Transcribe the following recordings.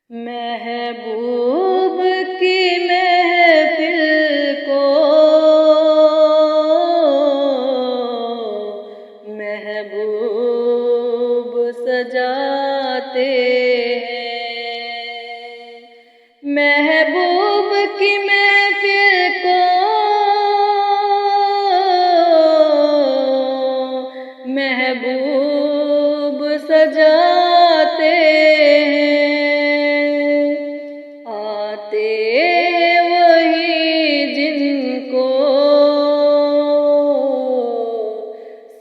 محبوب کی محفل کو محبوب سجاتے ہیں، محبوب کی محفل کو محبوب سجاتے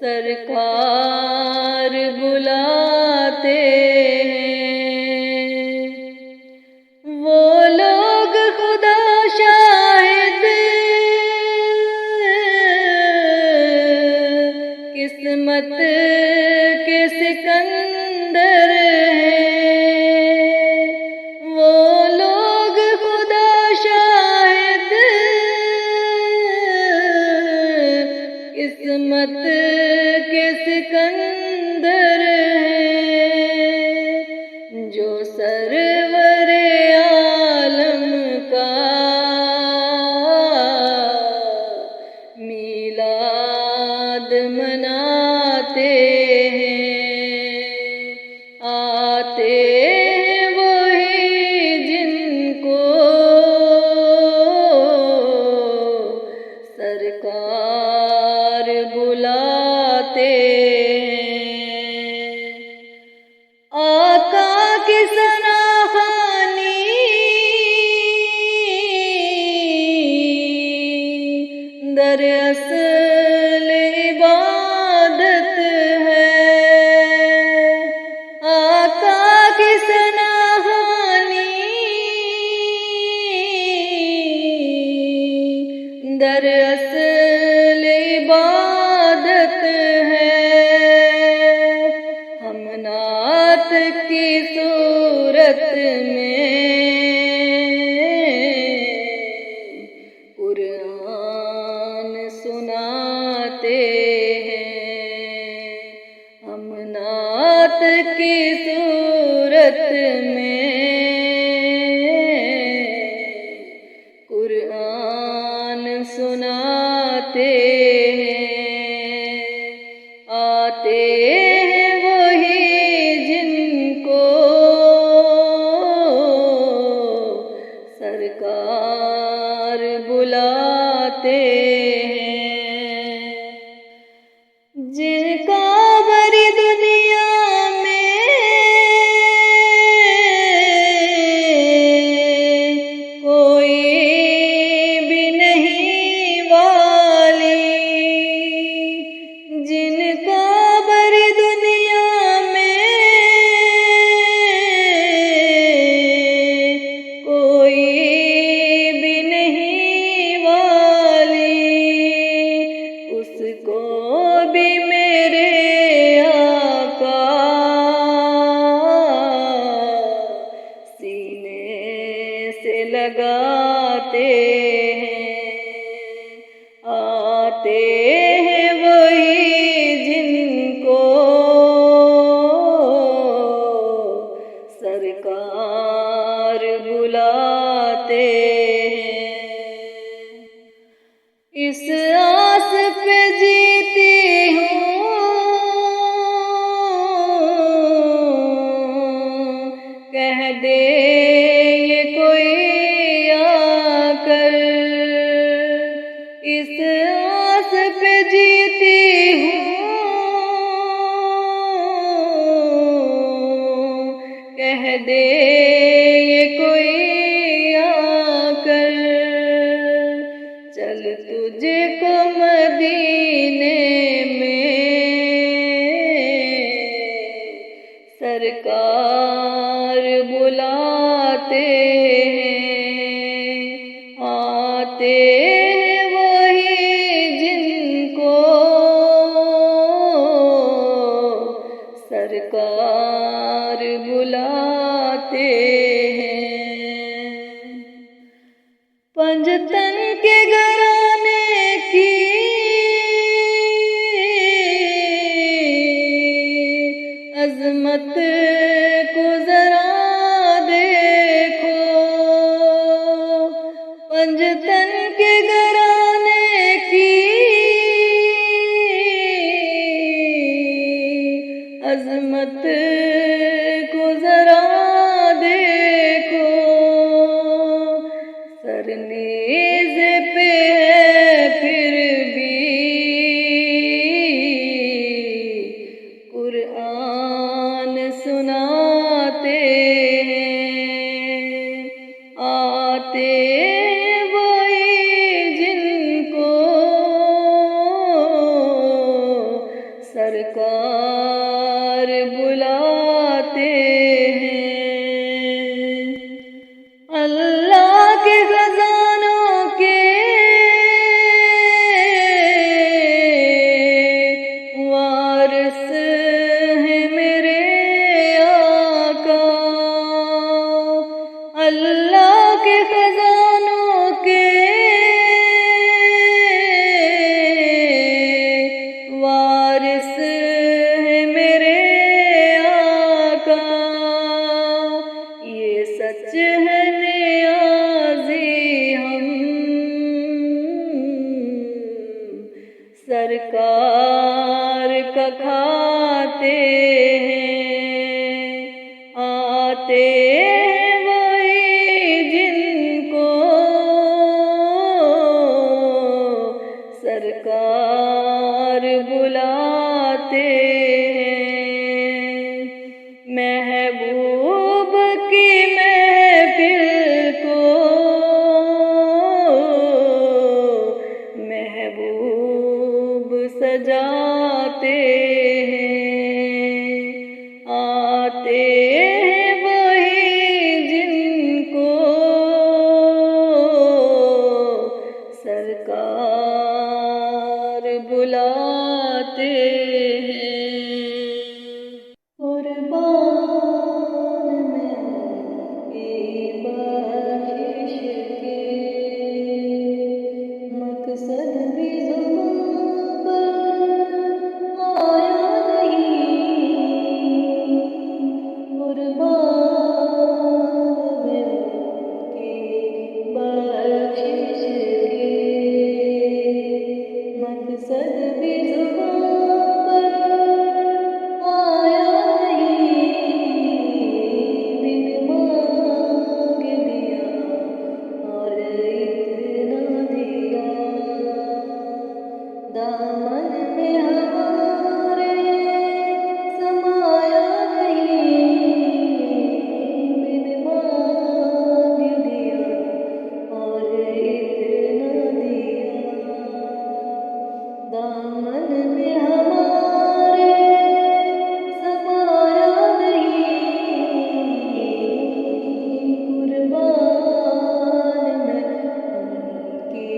سرکار بلاتے ہیں، وہ لوگ خدا شاہد قسمت کے سکندر ہیں، وہ لوگ خدا شاہد قسمت کے سکندر ہیں، جو سرور عالم کا میلاد مناتے ہیں، آتے ہیں وہی جن کو سرکار بلاتے ہیں، آقا کی ثناخوانی دراصل عبادت ہے، آقا کی ثناخوانی دراصل عبادت ہے، ہم نعت کی صورت میں قرآن سناتے ہیں، ہم نعت کی صورت میں قرآن سناتے ہیں، آتے ہیں وہی جن کو سرکار بلاتے ہیں، جن کا بڑی دنیا میں کوئی بھی نہیں والی، جن کا بڑی دنیا میں کوئی بھی نہیں والی، اس کو بھی میرے آقا سینے سے لگاتے ہیں، آتے ہیں وہی جن کو سرکار بلاتے ہیں، اس آس پہ جیتی ہوں کہہ دے یہ کوئی آ کر، اس آس پہ جیتی ہوں کہہ دے یہ کوئی آ کر، چل تجھ کو مدینے میں سرکار بلاتے ہیں، آتے ہیں وہی جن کو سرکار بلاتے ہیں، پنجتن کے گھرانے کی عظمت کو ذرا آتے ہیں وہی جن کو سرکار بلاتے ہیں، محبوب کی محفل کو محبوب سجاتے ہیں، آتے ہیں وہی جن کو سرکار بلاتے ہیں، قربان میں کی بخشش کے مقصد بھی زبان پر آیا نہیں، قربان میں کی بخشش کے مقصد بھی زبان پر آیا نہیں، دل مانگ دیا اور اتنا دیا، دامن میں ہمارے سمایا نہیں، دل مانگ دیا اور اتنا دیا، دامن میں ہمارے سمایا نہیں، قربان میں ان کی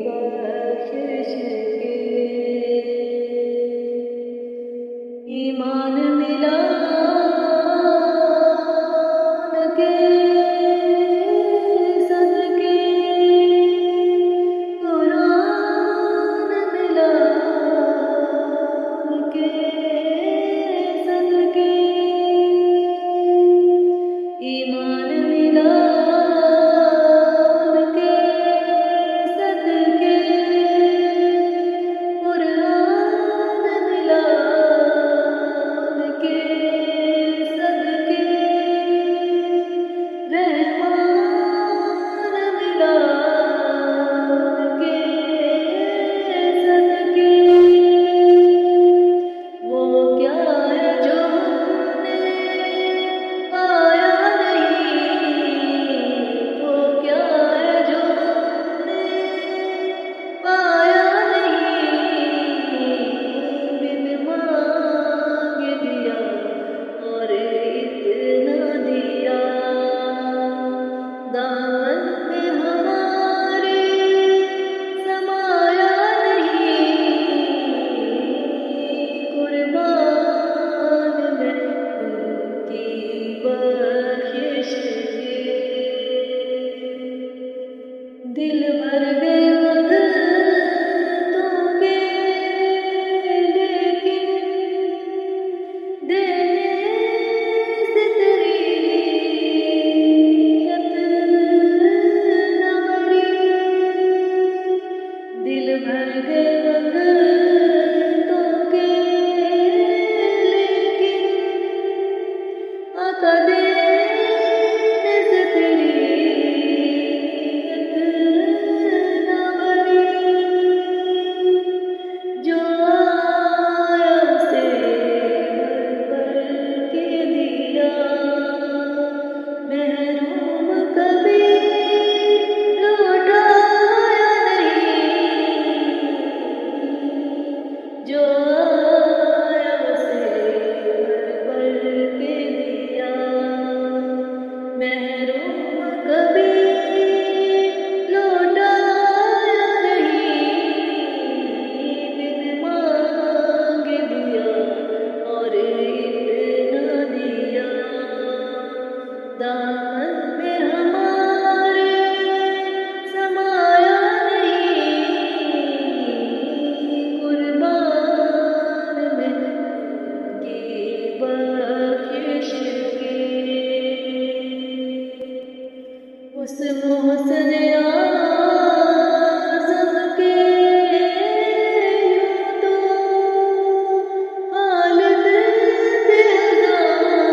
بخشش کے، ایمان ملا کے صدقے، قرآن ملا کے صدقے، ایمان ملا کے صدقے، قرآن ملا کے صدقے، رحمان ملا کے صدقے، وہ کیا ہے جو ہم نے پایا نہیں، وہ کیا ہے جو ہم نے پایا نہیں، بن مانگ دیا اور اتنا دیا، دامن میں ہمارے سمایا نہیں، قربان میں ان کی بخشش کے، دل بھر گئے وعدوں کے لیکن دینے سے تیری نیت نہ بری، دل بھر گئے وعدوں کے لیکن آقا دینے سے تیری نیت نہ بری، جو آیا اسے بھر کے دیا، محروم کبھی لوٹایا نہیں، جو آیا اسے بھر کے دیا، محروم کبھی لوٹایا نہیں، دل مانگ دیا اور اتنا دیا، دامن میں ہمارے سمایا نہیں، قربان میں ان کی بخشش کے، اس محسن اعظم کے یوں تو خالد تھے ہزاروں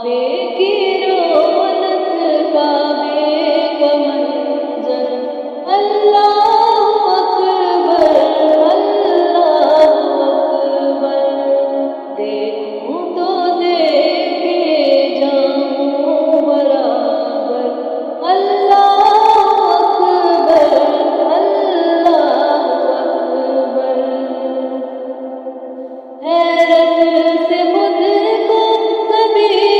کعبے کی رونق کعبے کا منظر اللہ اکبر دیکھوں تو دیکھے جاؤں برابر اللہ اکبر حیرت سے مجھ کو کبھی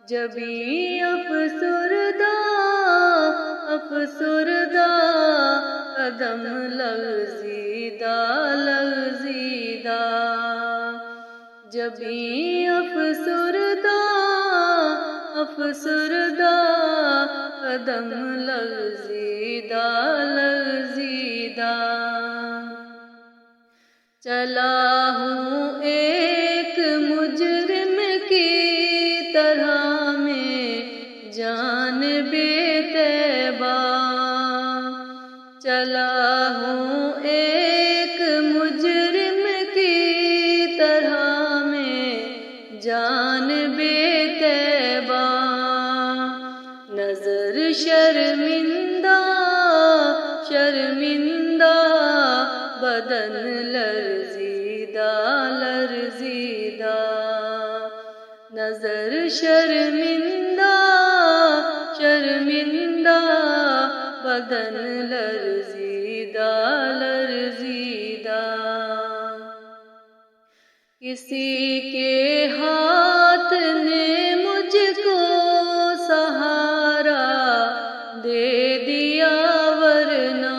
جبھی افسردہ افسردہ قدم لغزیدہ لغزیدہ، جبھی افسردہ افسردہ قدم لغزیدہ لغزیدہ، چلا ہوں ایک مجرم کی طرح میں جانب طیبہ، چلا ہوں ایک مجرم کی طرح میں جانب طیبہ، نظر شرمندہ شرمندہ بدن لرزیدہ لرزیدہ، نظر شرمندہ شرمندہ بدن لرزیدہ لرزیدہ، کسی کے ہاتھ نے مجھ کو سہارا دے دیا ورنہ،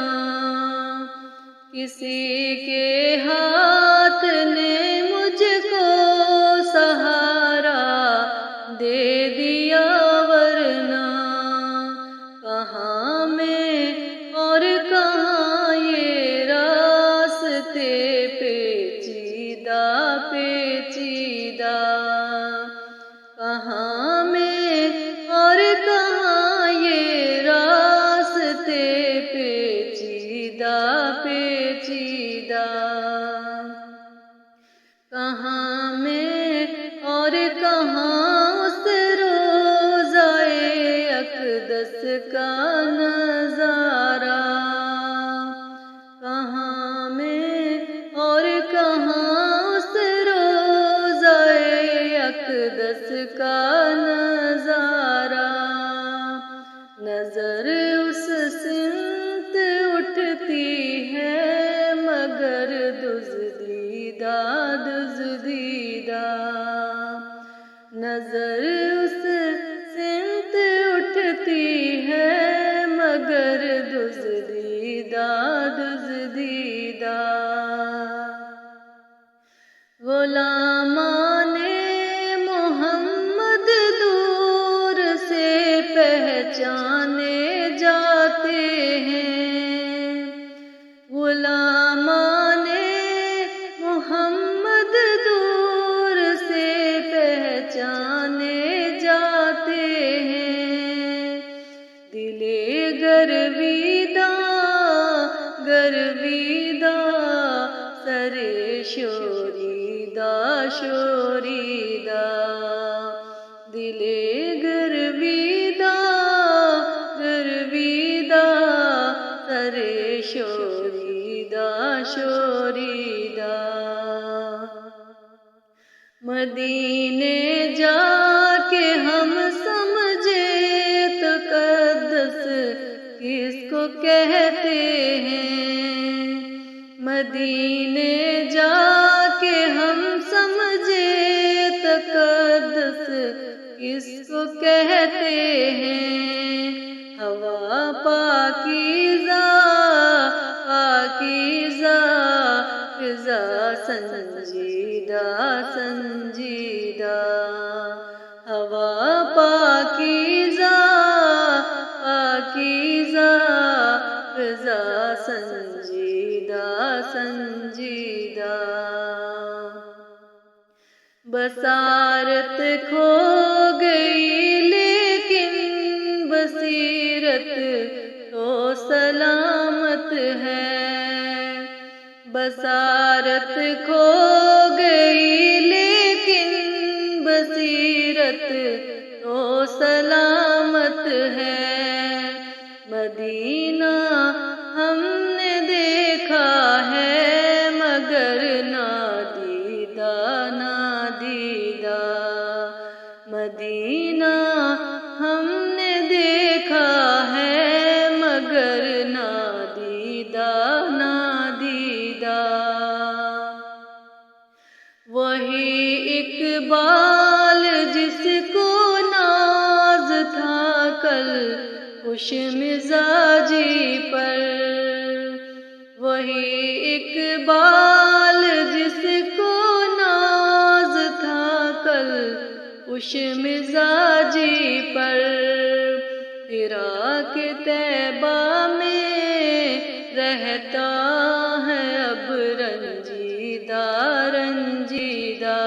کسی کے ہاتھ نے مجھ کو سہارا دے دیا ورنہ، کہاں میں اور کہاں یہ راستے پیچیدہ پیچیدہ، کہاں میں اور کہاں یہ راستے پیچیدہ پیچیدہ، کہاں میں اور کہاں اس روزائے اقدس کا نظارہ، کہاں میں اور کہاں اس روزائے اقدس کا نظارہ، نظر اس سمت اٹھتی ہے مگر دزدیدہ دزدیدہ، نظر اس سمت اٹھتی ہے مگر دزدیدہ دزدیدہ، غلامان محمد دور سے پہچانے جاتے ہیں، غلامان محمد دور سے پہچانے جاتے ہیں، دلے گرویدہ گرویدہ سرے شوریدہ شوریدہ، دلے گرویدہ گرویدہ سرے شوریدہ شوریدہ، مدینے جا کے ہم سمجھے تقدس کس کو کہتے ہیں، مدینے جا کے ہم سمجھے تقدس کس کو کہتے ہیں، ہوا پاکیزہ پاکیزہ فضا سنجیدہ سنجیدہ، ہوا پاکیزہ پاکیزہ فضا سنجیدہ سنجیدہ، بصارت کھو گئی لیکن بصیرت تو سلامت ہے، بصارت کھو گئی لیکن بصیرت تو سلامت ہے، مدینہ ہم نے دیکھا ہے مگر نادیدہ نادیدہ، مدینہ ہم نے دیکھا ہے مگر نادیدہ نادیدہ، وہی اقبال جس کو خوش مزاجی پر، وہی اقبال جس کو ناز تھا کل خوش مزاجی پر، عراق طیبہ میں رہتا ہے اب رنجیدہ رنجیدہ،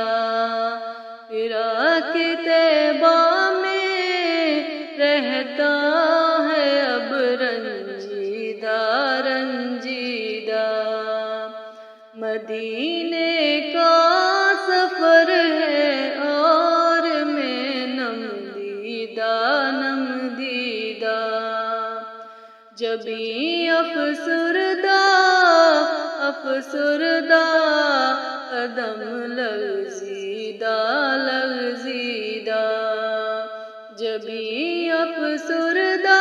عراق طیبہ میں رہتا ہے اب رنجیدہ رنجیدہ، مدینے کا سفر ہے اور میں نم دیدہ نم دیدہ، جبیں افسردہ افسردہ قدم لغزیدہ لغزیدہ، جبیں افسردہ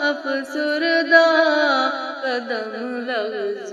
افسردہ قدم لغزیدہ